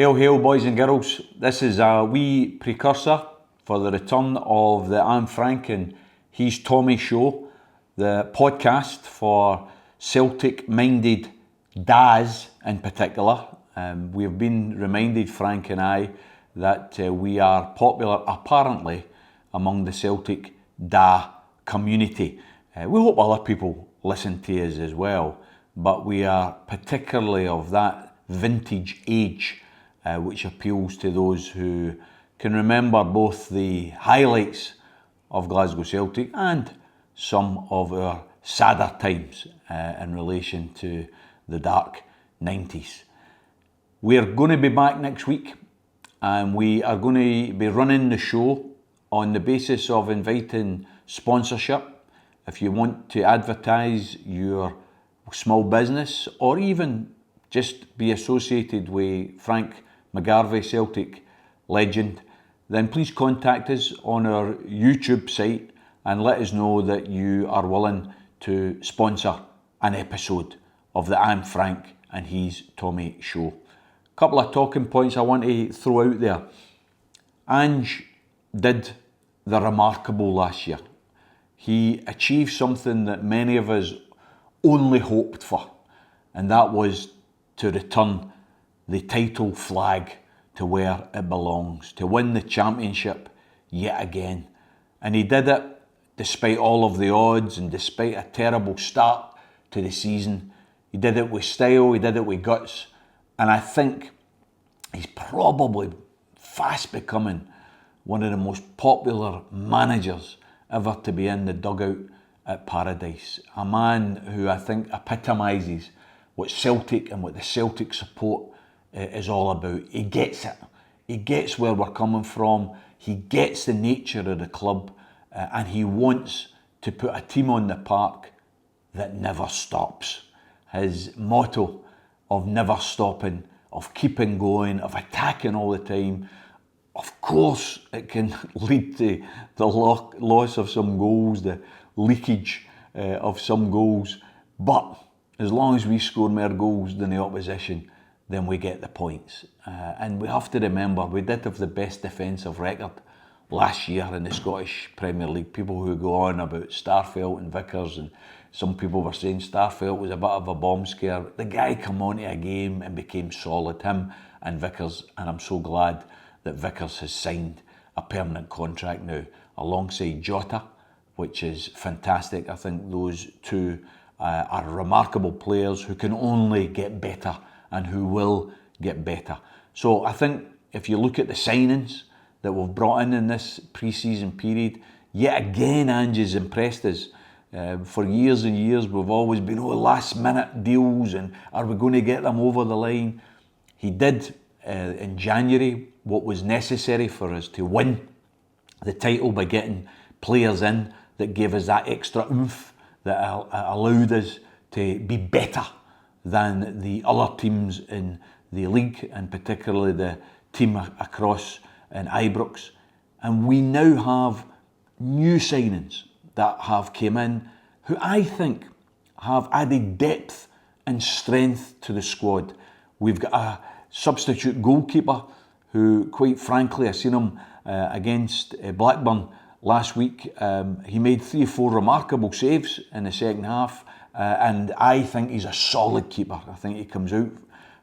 Hail, hail, boys and girls. This is a wee precursor for the return of the I'm Frank and He's Tommy show, the podcast for Celtic-minded dads in particular. We have been reminded, Frank and I, that we are popular apparently among the Celtic da community. We hope other people listen to us as well, but we are particularly of that vintage age which appeals to those who can remember both the highlights of Glasgow Celtic and some of our sadder times in relation to the dark 90s. We're going to be back next week, and we are going to be running the show on the basis of inviting sponsorship. If you want to advertise your small business or even just be associated with Frank McGarvey, Celtic Legend, then please contact us on our YouTube site and let us know that you are willing to sponsor an episode of the I'm Frank and He's Tommy show. A couple of talking points I want to throw out there. Ange did the remarkable last year. He achieved something that many of us only hoped for, and that was to return the title flag to where it belongs, to win the championship yet again. And he did it despite all of the odds and despite a terrible start to the season. He did it with style, he did it with guts, and I think he's probably fast becoming one of the most popular managers ever to be in the dugout at Paradise. A man who I think epitomises what Celtic and what the Celtic support is all about. He gets it. He gets where we're coming from. He gets the nature of the club, and he wants to put a team on the park that never stops. His motto of never stopping, of keeping going, of attacking all the time. Of course, it can lead to the loss of some goals, the leakage of some goals, but as long as we score more goals than the opposition, then we get the points. And we have to remember, we did have the best defensive record last year in the Scottish Premier League. People who go on about Starfelt and Vickers, and some people were saying Starfelt was a bit of a bomb scare. The guy come onto a game and became solid, him and Vickers, and I'm so glad that Vickers has signed a permanent contract now alongside Jota, which is fantastic. I think those two are remarkable players who can only get better and who will get better. So I think if you look at the signings that we've brought in this pre-season period, yet again Ange has impressed us. For years and years we've always been last minute deals and are we going to get them over the line? He did in January what was necessary for us to win the title by getting players in that gave us that extra oomph that allowed us to be better than the other teams in the league, and particularly the team across in Ibrox. And we now have new signings that have came in who I think have added depth and strength to the squad. We've got a substitute goalkeeper who, quite frankly, I seen him against Blackburn last week. He made 3 or 4 remarkable saves in the second half, and I think he's a solid keeper. I think he comes out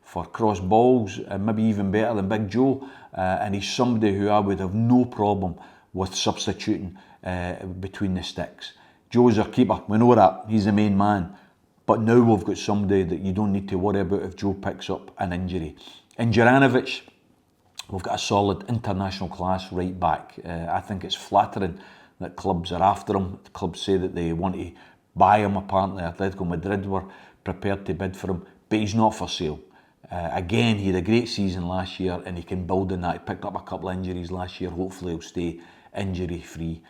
for cross balls, maybe even better than Big Joe, and he's somebody who I would have no problem with substituting between the sticks. Joe's our keeper, we know that, he's the main man, but now we've got somebody that you don't need to worry about if Joe picks up an injury. In Juranovic, we've got a solid international class right back. I think it's flattering that clubs are after him. The clubs say that they want to buy him, apparently. Atletico Madrid were prepared to bid for him, but he's not for sale. Again, he had a great season last year and he can build on that. He picked up a couple of injuries last year. Hopefully he'll stay injury free.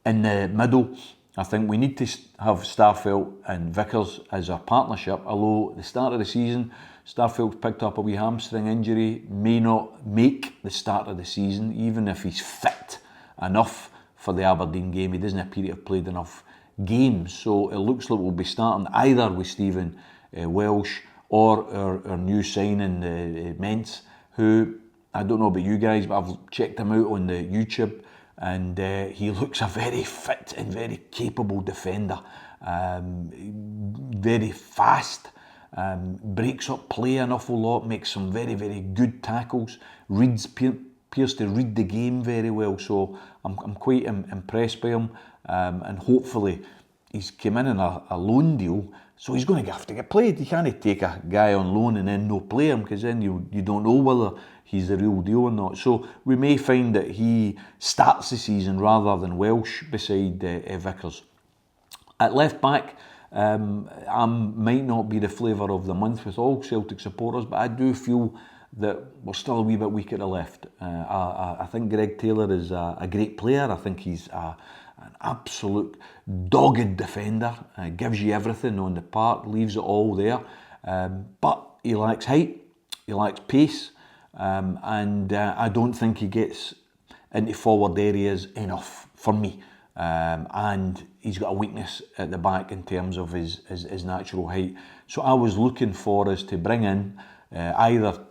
In the middle, I think we need to have Starfelt and Vickers as our partnership, although at the start of the season Starfelt picked up a wee hamstring injury, may not make the start of the season, even if he's fit enough for the Aberdeen game. He doesn't appear to have played enough games, so it looks like we'll be starting either with Stephen Welsh or our new signing, Mentz, who, I don't know about you guys, but I've checked him out on the YouTube, and he looks a very fit and very capable defender. Very fast, breaks up play an awful lot, makes some very, very good tackles, appears to read the game very well, so I'm quite impressed by him, and hopefully he's come in on a loan deal, so he's going to have to get played. You can't take a guy on loan and then no play him, because then you don't know whether he's the real deal or not. So we may find that he starts the season rather than Welsh beside Vickers. At left back, I might not be the flavour of the month with all Celtic supporters, but I do feel that we're still a wee bit weak at the left. I think Greg Taylor is a great player. I think he's an absolute dogged defender. Gives you everything on the park, leaves it all there. But he lacks height, he lacks pace, and I don't think he gets into forward areas enough for me. And he's got a weakness at the back in terms of his natural height. So I was looking for us to bring in either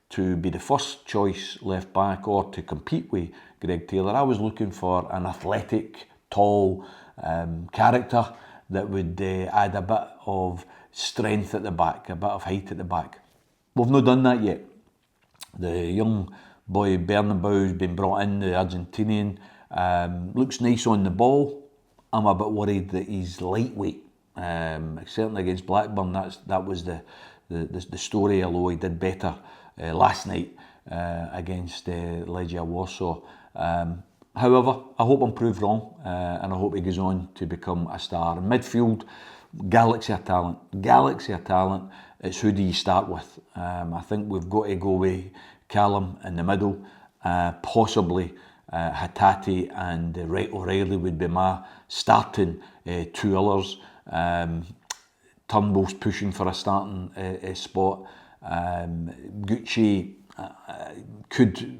to be the first choice left back or to compete with Greg Taylor. I was looking for an athletic, tall character that would add a bit of strength at the back, a bit of height at the back. We've not done that yet. The young boy Bernabeu's been brought in, the Argentinian. Looks nice on the ball. I'm a bit worried that he's lightweight. Certainly against Blackburn, that was the story, although he did better last night against Legia Warsaw. However, I hope I'm proved wrong, and I hope he goes on to become a star. In midfield, galaxy of talent. It's who do you start with? I think we've got to go with Callum in the middle, possibly Hatate and O'Reilly would be my starting two others. Turnbull's pushing for a starting spot. Gucci could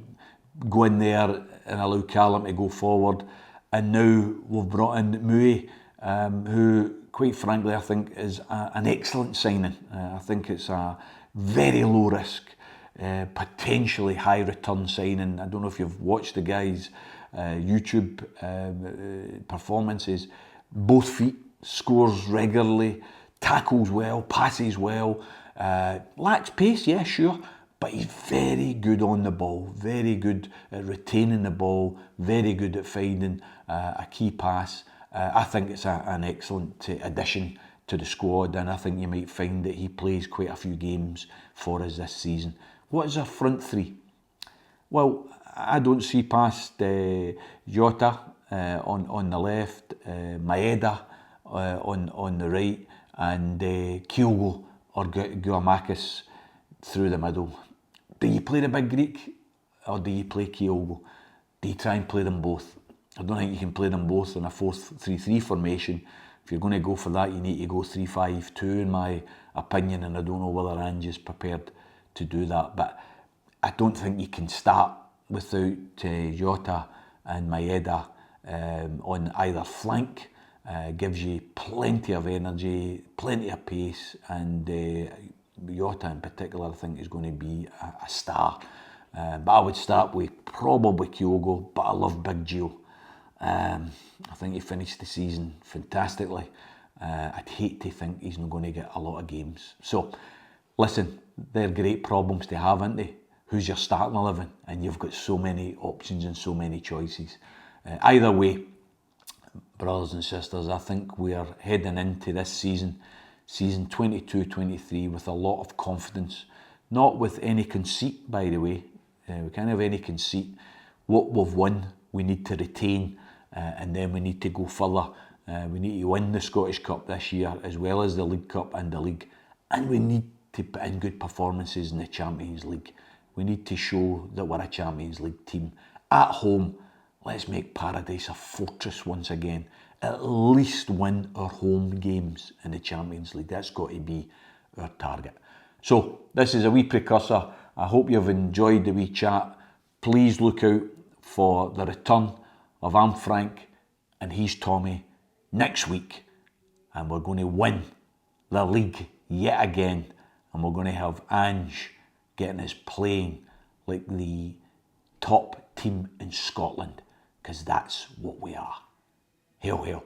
go in there and allow Callum to go forward. And now we've brought in Mui, who, quite frankly, I think is an excellent signing. I think it's a very low risk, potentially high return signing. I don't know if you've watched the guy's YouTube performances. Both feet, scores regularly, tackles well, passes well, lacks pace, yeah, sure, but he's very good on the ball, very good at retaining the ball, very good at finding a key pass. I think it's an excellent addition to the squad, and I think you might find that he plays quite a few games for us this season. What is our front three? Well, I don't see past Jota on the left, Maeda on the right, and Kyogo or Giamakis through the middle. Do you play the big Greek or do you play Kyogo? Do you try and play them both? I don't think you can play them both in a 4-3-3 formation. If you're going to go for that, you need to go 3-5-2 in my opinion, and I don't know whether Ange is prepared to do that. But I don't think you can start without Jota and Maeda on either flank. Gives you plenty of energy, plenty of pace, and Jota in particular I think is going to be a star. But I would start with probably Kyogo, but I love Big Gio. I think he finished the season fantastically. I'd hate to think he's not going to get a lot of games. So, listen, they're great problems to have, aren't they? Who's your starting 11? And you've got so many options and so many choices. Either way, brothers and sisters, I think we are heading into this season 22-23, with a lot of confidence. Not with any conceit, by the way. We can't have any conceit. What we've won, we need to retain, and then we need to go further. We need to win the Scottish Cup this year, as well as the League Cup and the League. And we need to put in good performances in the Champions League. We need to show that we're a Champions League team. At home, let's make Paradise a fortress once again. At least win our home games in the Champions League. That's got to be our target. So, this is a wee precursor. I hope you've enjoyed the wee chat. Please look out for the return of I'm Frank and he's Tommy next week. And we're going to win the league yet again. And we're going to have Ange getting his plane like the top team in Scotland, because that's what we are. Hail, hail.